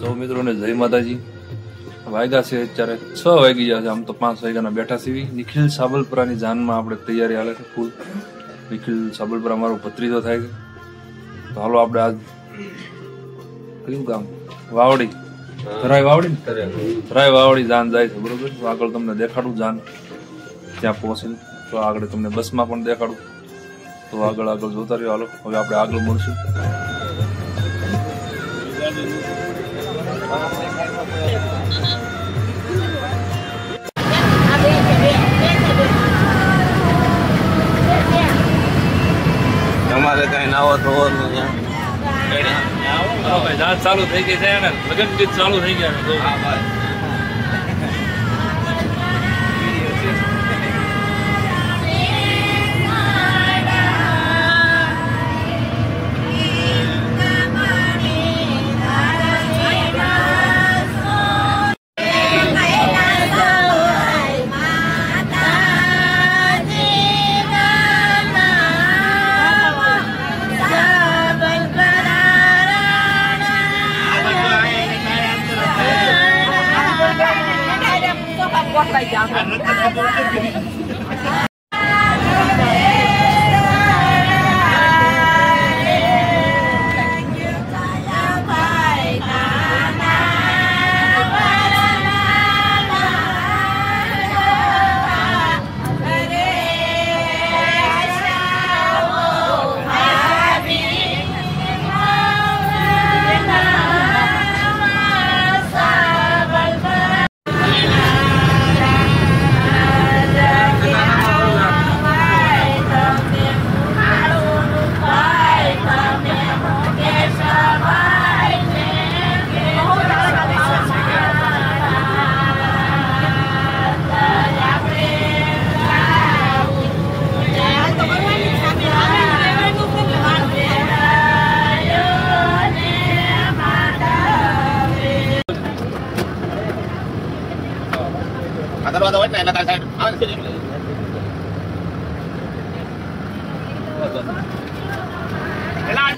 તો મિત્રોને જય માતાજી. વાગ્યા છે અત્યારે 6 વાગી ગયા છે. આમ તો 5 વાગ્યાના બેઠા સીવી. નિખિલ સાબલપુરાની જાનમાં આપણે તૈયારી હાલે છે ફૂલ. નિખિલ સાબલપુરા મારો ભત્રીજો થાય છે. તો હાલો આપણે આજ કયું ગામ? વાવડી, ધરાઈ વાવડી ને ધરાઈ વાવડી જાન જાય છે બરોબર. તો આગળ તમને દેખાડું જાન ત્યાં પહોંચીને. તો આગળ તમને બસમાં પણ દેખાડું. તો આગળ જોતા રહ્યો. હાલો હવે આપણે આગળ મળશું. તમારે કઈ નાવો થવાનું જાત ચાલુ થઈ ગઈ છે ને, લગ્ન ગીત ચાલુ થઈ ગયા.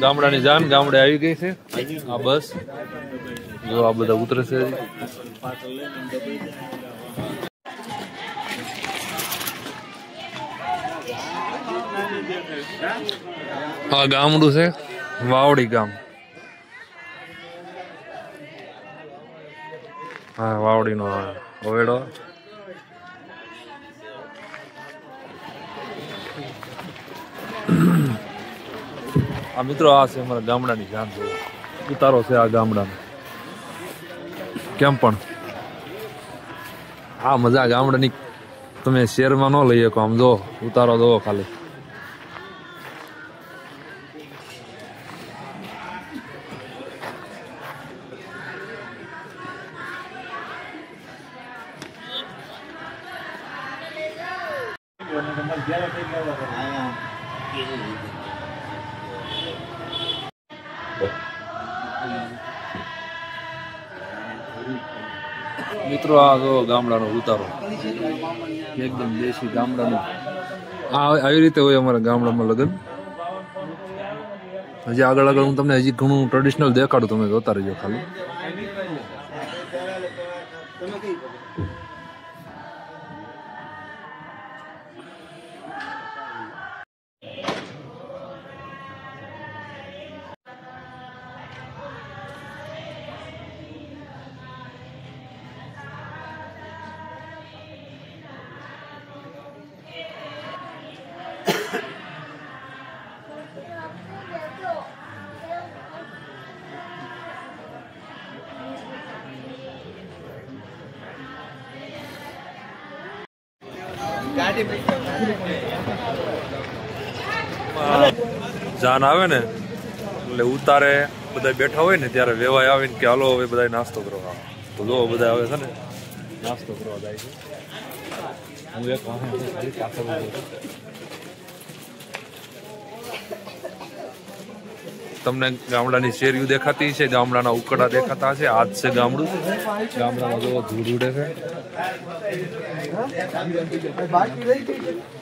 ગામડાની જાન ગામડે આવી ગઈ છે. આ બસ જો આ બધા ઉતરે છે. આ ગામડું છે વાવડી ગામ. હા વાવડી નો ઓવેડો. આ મિત્રો આ છે અમારા ગામડાની જાન. ઉતારો છે આ ગામડાનો. કેમ પણ આ મજા ગામડાની તમે શહેરમાં ન લઈ શકો. આમ જો ઉતારો જોવો ખાલી. મિત્રો આ જો ગામડાનો ઉતારો એકદમ દેશી ગામડાનો. આવી રીતે હોય અમારા ગામડામાં લગ્ન. હજી આગળ હું તમને હજી ઘણું ટ્રેડિશનલ દેખાડું. તમે જોતા રહેજો ખાલી. જાન આવે ને એટલે ઉતારે બધા બેઠા હોય ને ત્યારે વેવાય આવે ને કે હાલો હવે બધા નાસ્તો કરવા. તો જો બધા આવે છે ને નાસ્તો કરવા જાય છે. હું એક તમને ગામડાની શેરીઓ દેખાતી છે, ગામડાના ઉકડા દેખાતા છે. આજ છે ગામડું. ગામડામાં જો ધૂળ ઉડે છે.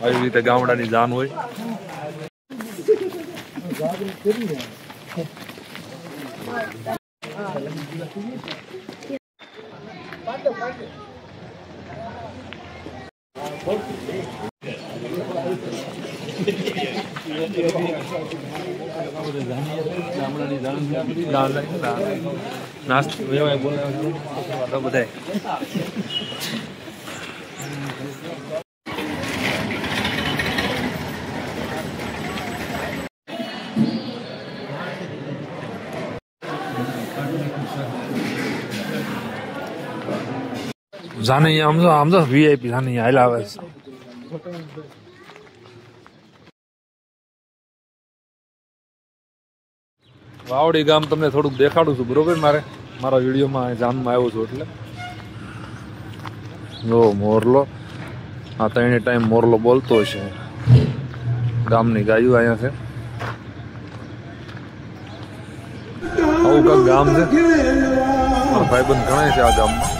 આવી રીતે ગામડાની જાન હોય. નાસ્તો બોલાવે બધા जाने आम तो वीआईपी जाने आयला આવે છે વાવડી ગામ તમને થોડુંક દેખાડું છું બરોબર મારા વિડીયોમાં જામમાં આવ્યો છું એટલે જો મોરલો આ તો એની ટાઈમ મોરલો બોલતો છે ગામની ગાયું અહીંયા છે આવું કાંક ગામ છે મારા ભાઈબંધ ઘણા છે આ ગામમાં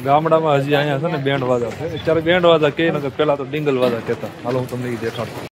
ગામડામાં હજી અહીંયા છે ને બેન્ડ વાજા છે અત્યારે બેન્ડ વાજા કે ને પેલા તો ડિંગલ વાજા કહેતા હાલો હું તમને એ દેખાડું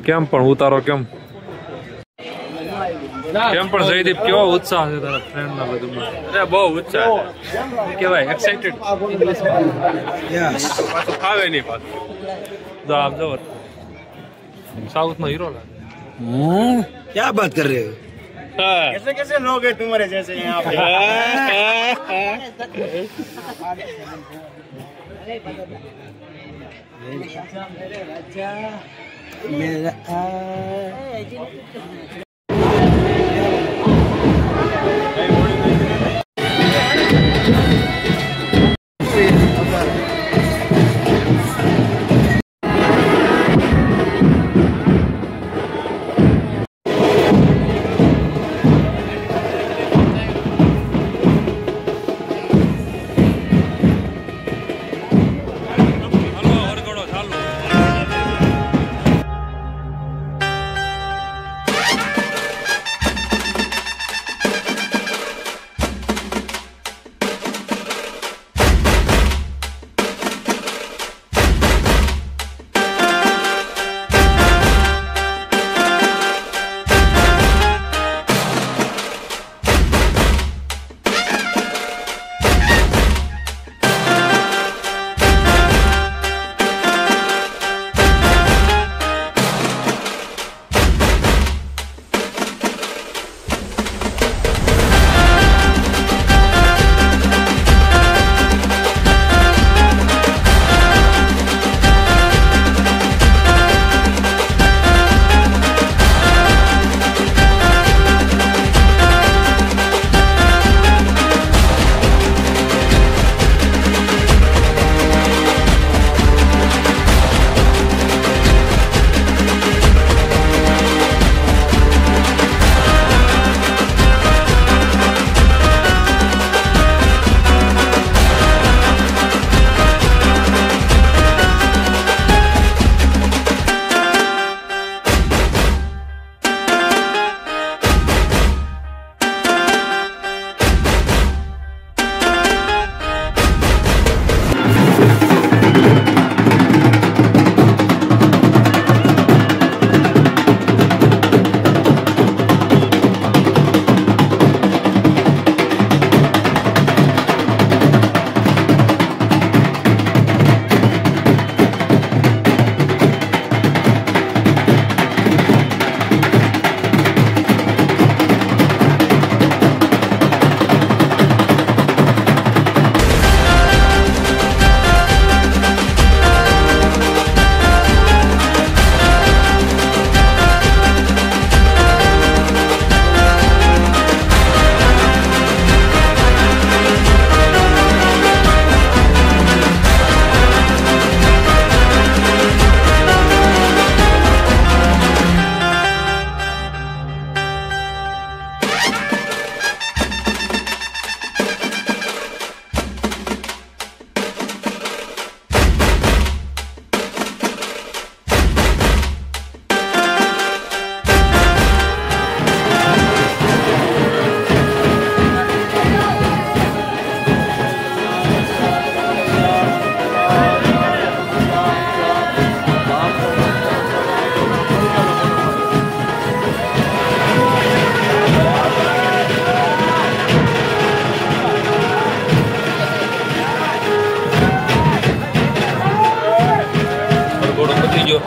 કેમ પણ ઉતારો કેમ પણ જયદીપ કેવો ઉત્સાહ છે તારા ફ્રેન્ડ ના બધું અરે બહુ ઉત્સાહ છે કેવાય એક્સાઇટેડ યસ પાછું ફાવે નહીં પાછું જો આપ જો साउथ में हीरो लागे क्या बात कर रहे हो कैसे कैसे लोग हैं तुम्हारे जैसे यहाँ पे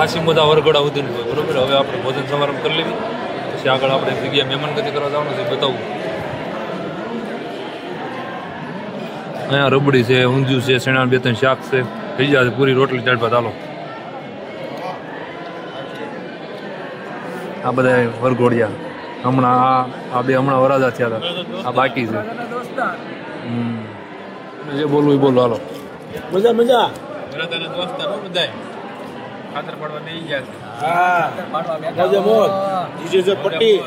ખાસી મોટા વરઘોડા સુધીનું હોય બરોબર. હવે આપણે ભોજન સમારંભ કરી લેવી, પછી આગળ આપણે એક જગ્યાએ મહેમાનગતિ કરવા જવાનું છે, બતાવું. અહીંયા રબડી છે, ઊંધિયું છે, શેણા 2-3 શાક છે, થઈ જશે પૂરી રોટલી દાળ ભાત. હાલો આ બધા વરઘોડિયા હમણાં આ બે હમણાં વરાજા થયા હતા, આ બાકી છે. જે બોલવું એ બોલો. હાલો મજા મજા. ખાતર પડવા નહીં ગયા છે. હા મજા મોજ. ધીસ ઇઝ પટ્ટી.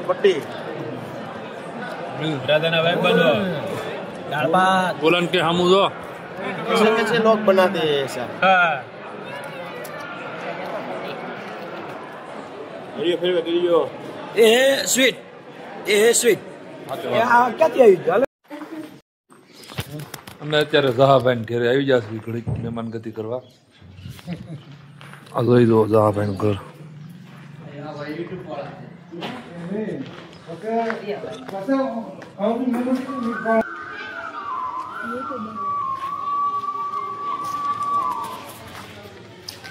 પટ્ટી રાધાના ભાઈ બનો दाल भात बोलन के हम जो कैसे कैसे लोग बनाते हैं ऐसा. हाँ फिर वीडियो ये है स्वीट, ये है स्वीट. क्या चाहिए? અમે અત્યારે જહાભાઈ ઘરે આવી જશે ઘડીક મહેમાનગતિ કરવા. આ જોઈ દો જહાભાઈ નું ઘર.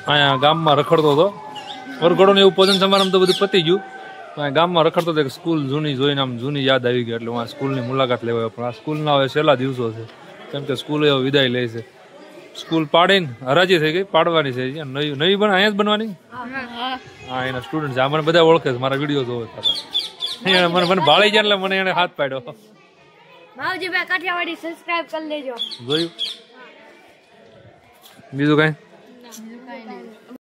અહીંયા ગામમાં રખડતો હતો, વરઘોડો ને એવું ભોજન સમારંભ તો બધું પતી ગયું. અહીંયા ગામમાં રખડતો હતો કે સ્કૂલ જૂની જોઈને આમ જૂની યાદ આવી ગઈ, એટલે હું સ્કૂલની મુલાકાત લેવાયો. પણ આ સ્કૂલના હવે છેલ્લા દિવસો છે, કેમ કે સ્કૂલ એવો વિદાય લે છે. સ્કૂલ પાડીને હરાજી થઈ ગઈ, પાડવાની છે. નવી નવી બને અહીંયા જ બનવાની. હા એના સ્ટુડન્ટ છે, આ મને બધા ઓળખે છે, મારા વિડીયો જોવે હતા. મને ભાળી ગયા એટલે મને એને હાથ પાડ્યો. માવજી ભાઈ કાઠિયાવાડી સબસ્ક્રાઇબ કરી લેજો. જોયું બીજું કઈ?